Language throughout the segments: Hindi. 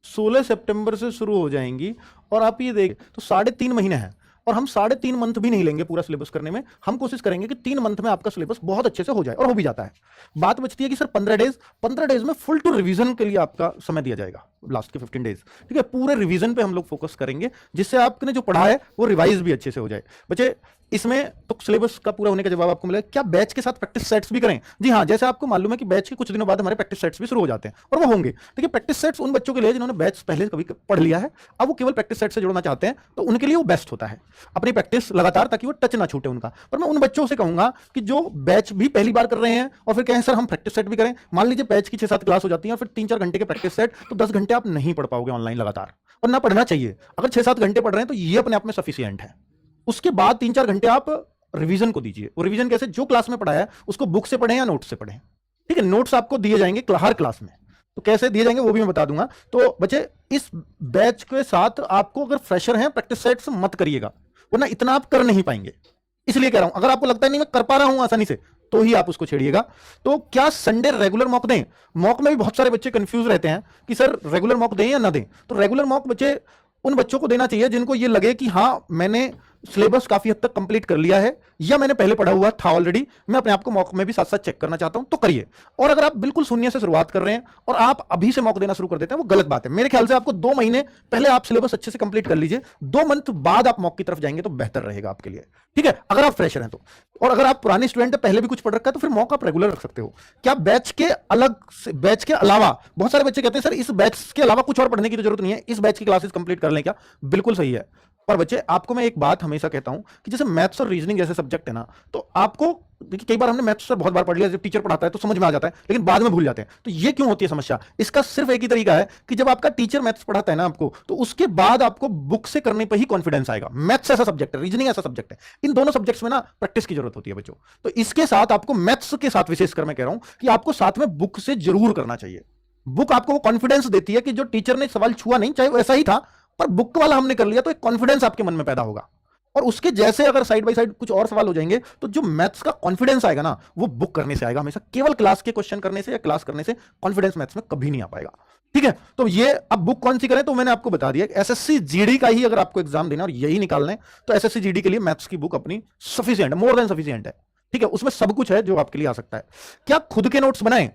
16 सितंबर से शुरू हो जाएंगी। और आप ये देख तो 3.5 महीने हैं, और हम 3.5 मंथ भी नहीं लेंगे पूरा सिलेबस करने में। हम कोशिश करेंगे कि 3 मंथ में आपका सिलेबस बहुत अच्छे से हो जाए, और हो भी जाता है। बात बचती है कि सर 15 डेज में फुल टू रिवीजन के लिए आपका समय दिया जाएगा, लास्ट के 15 डेज। ठीक है, पूरे रिवीजन पे हम लोग फोकस करेंगे, जिससे आपने जो पढ़ा है वो रिवाइज भी अच्छे से हो जाए। बच्चे इसमें तो सिलेबस का पूरा होने का जवाब आपको मिलेगा। क्या बैच के साथ प्रैक्टिस सेट्स भी करें? जी हाँ, जैसे आपको मालूम है कि बैच के कुछ दिनों बाद हमारे प्रैक्टिस सेट्स भी शुरू हो जाते हैं, और वो होंगे। देखिए, प्रैक्टिस सेट्स उन बच्चों के लिए जिन्होंने बैच पहले कभी पढ़ लिया है, अब वो केवल प्रैक्टिस सेट से जुड़ना चाहते हैं, तो उनके लिए वो बेस्ट होता है अपनी प्रैक्टिस लगातार, ताकि वो टच ना छूटे उनका। पर मैं उन बच्चों से कहूंगा कि जो बैच भी पहली बार कर रहे हैं और फिर कहें सर हम प्रैक्टिस सेट भी करें, मान लीजिए बैच की 6-7 क्लास हो जाती है, फिर 3-4 घंटे के प्रैक्टिस सेट, तो 10 घंटे आप नहीं पढ़ पाओगे ऑनलाइन लगातार, और ना पढ़ना चाहिए। अगर 6-7 घंटे पढ़ रहे हैं तो ये अपने आप में सफिशियंट है। उसके बाद 3-4 घंटे आप रिवीजन को दीजिए। वो रिवीजन कैसे? जो क्लास में पढ़ाया है उसको बुक से पढ़ें या नोट से पढ़ें। ठीक है, नोट्स आपको दिए जाएंगे हर क्लास में, तो कैसे दिए जाएंगे वो भी मैं बता दूंगा। तो बच्चे, इस बैच के साथ आपको, अगर फ्रेशर हैं, प्रैक्टिस सेट्स मत करिएगा, वरना इतना आप कर नहीं पाएंगे। इसलिए कह रहा हूं, अगर आपको लगता है नहीं मैं कर पा रहा हूं आसानी से, तो ही आप उसको छेड़िएगा। तो क्या संडे रेगुलर मॉक दें? मॉक में भी बहुत सारे बच्चे कंफ्यूज रहते हैं कि सर रेगुलर मॉक दें या ना दें। तो रेगुलर मॉक बच्चे उन बच्चों को देना चाहिए जिनको ये लगे कि हाँ मैंने सिलेबस काफी हद तक कंप्लीट कर लिया है, या मैंने पहले पढ़ा हुआ था ऑलरेडी, मैं अपने आप को मॉक में भी साथ साथ चेक करना चाहता हूं, तो करिए। और अगर आप बिल्कुल शून्य से शुरुआत कर रहे हैं और आप अभी से मॉक देना शुरू कर देते हैं, वो गलत बात है। मेरे ख्याल से आपको 2 महीने पहले आप सिलेबस अच्छे से कंप्लीट कर लीजिए, 2 मंथ बाद आप मॉक की तरफ जाएंगे तो बेहतर रहेगा आपके लिए। ठीक है, अगर आप फ्रेशर हैं तो। और अगर आप पुराने स्टूडेंट हैं, पहले भी कुछ पढ़ रखा है, तो फिर मॉक आप रेगुलर रख सकते हो। क्या बैच के अलग, बैच के अलावा बहुत सारे बच्चे कहते हैं सर इस बैच के अलावा कुछ और पढ़ने की तो जरूरत नहीं है, इस बैच की क्लासेस कंप्लीट कर लें क्या? बिल्कुल सही है। पर बच्चे, आपको मैं एक बात हमेशा कहता हूं कि जैसे मैथ्स और रीजनिंग जैसे सब्जेक्ट है ना, तो आपको देखिए, कई बार हमने मैथ्स सर बहुत बार पढ़ लिया, जब टीचर पढ़ाता है तो समझ में आ जाता है, लेकिन बाद में भूल जाते हैं। तो ये क्यों होती है समस्या? इसका सिर्फ एक ही तरीका है कि जब आपका टीचर मैथ्स पढ़ाता है ना आपको, तो उसके बाद आपको बुक से करने पर ही कॉन्फिडेंस आएगा। मैथ्स ऐसा सब्जेक्ट है, रीजनिंग ऐसा सब्जेक्ट है, इन दोनों सब्जेक्ट्स में ना प्रैक्टिस की जरूरत होती है बच्चों। तो इसके साथ आपको, मैथ्स के साथ विशेषकर मैं कह रहा हूं कि आपको साथ में बुक से जरूर करना चाहिए। बुक आपको वो कॉन्फिडेंस देती है कि जो टीचर ने सवाल छुआ नहीं, चाहे वो ऐसा ही था, पर बुक वाला हमने कर लिया, तो एक कॉन्फिडेंस आपके मन में पैदा होगा। और उसके जैसे अगर साइड बाय साइड कुछ और सवाल हो जाएंगे, तो जो मैथ्स का कॉन्फिडेंस आएगा ना, वो बुक करने से आएगा हमेशा। केवल क्लास के क्वेश्चन करने से या क्लास करने से कॉन्फिडेंस मैथ्स में कभी नहीं आ पाएगा। ठीक है, तो ये अब बुक कौन सी करें, तो मैंने आपको बता दिया। एसएससी जीडी का ही अगर आपको एग्जाम देना और यही निकालना है, तो एसएससी जीडी के लिए मैथ्स की बुक अपनी सफिशियंट है, मोर देन सफिशियंट है। ठीक है, उसमें सब कुछ है जो आपके लिए आ सकता है। क्या खुद के नोट्स बनाएं?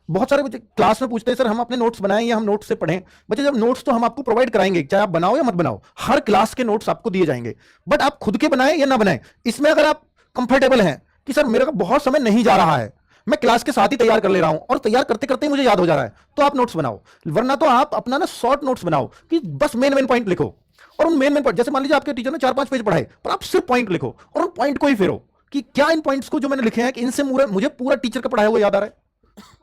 बहुत सारे बच्चे क्लास में पूछते हैं सर हम अपने नोट्स बनाएं या हम नोट्स से पढ़ें। बच्चे, जब नोट्स तो हम आपको प्रोवाइड कराएंगे, चाहे आप बनाओ या मत बनाओ, हर क्लास के नोट्स आपको दिए जाएंगे। बट आप खुद के बनाएं या ना बनाएं, इसमें अगर आप कंफर्टेबल हैं कि सर मेरा बहुत समय नहीं जा रहा है, मैं क्लास के साथ ही तैयार कर ले रहा हूं और तैयार करते करते मुझे याद हो जा रहा है, तो आप नोट्स बनाओ। वरना तो आप अपना ना शॉर्ट नोट्स बनाओ कि बस मेन मेन पॉइंट लिखो, और उन मेन मेन पॉइंट, जैसे मान लीजिए आपके टीचर ने 4-5 पेज पढ़ाए, पर आप सिर्फ पॉइंट लिखो और उन पॉइंट को ही फेरो कि क्या इन पॉइंट्स को जो मैंने लिखे हैं कि इनसे मुझे पूरा टीचर का पढ़ाया हुआ याद आ रहा है,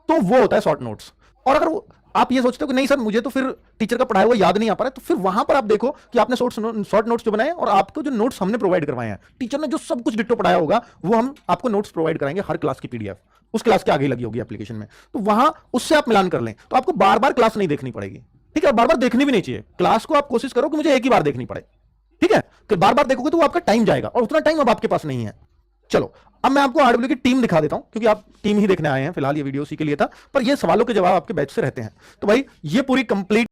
तो वो होता है शॉर्ट नोट्स। और अगर आप ये सोचते हो कि नहीं सर मुझे तो फिर टीचर का पढ़ाया हुआ याद नहीं आ पा रहा है, तो फिर वहां पर आप देखो कि आपने शॉर्ट नोट्स जो बनाए और आपको जो नोट्स हमने प्रोवाइड करवाए हैं, टीचर ने जो सब कुछ डिट्टो पढ़ाया होगा, वो हम आपको नोट्स प्रोवाइड कराएंगे, हर क्लास की पीडीएफ उस क्लास के आगे लगी होगी एप्लीकेशन में। तो वहां उससे आप मिलान कर लें, तो आपको बार बार क्लास नहीं देखनी पड़ेगी। ठीक है, बार बार देखनी भी नहीं चाहिए क्लास को। आप कोशिश करो कि मुझे एक ही बार देखनी पड़े। ठीक है, कि बार बार देखोगे तो वो आपका टाइम जाएगा, और उतना टाइम अब आपके पास नहीं है। चलो, अब मैं आपको आरडब्ल्यू की टीम दिखा देता हूं, क्योंकि आप टीम ही देखने आए हैं फिलहाल, ये वीडियो उसी के लिए था, पर ये सवालों के जवाब आपके बैच से रहते हैं। तो भाई, ये पूरी कंप्लीट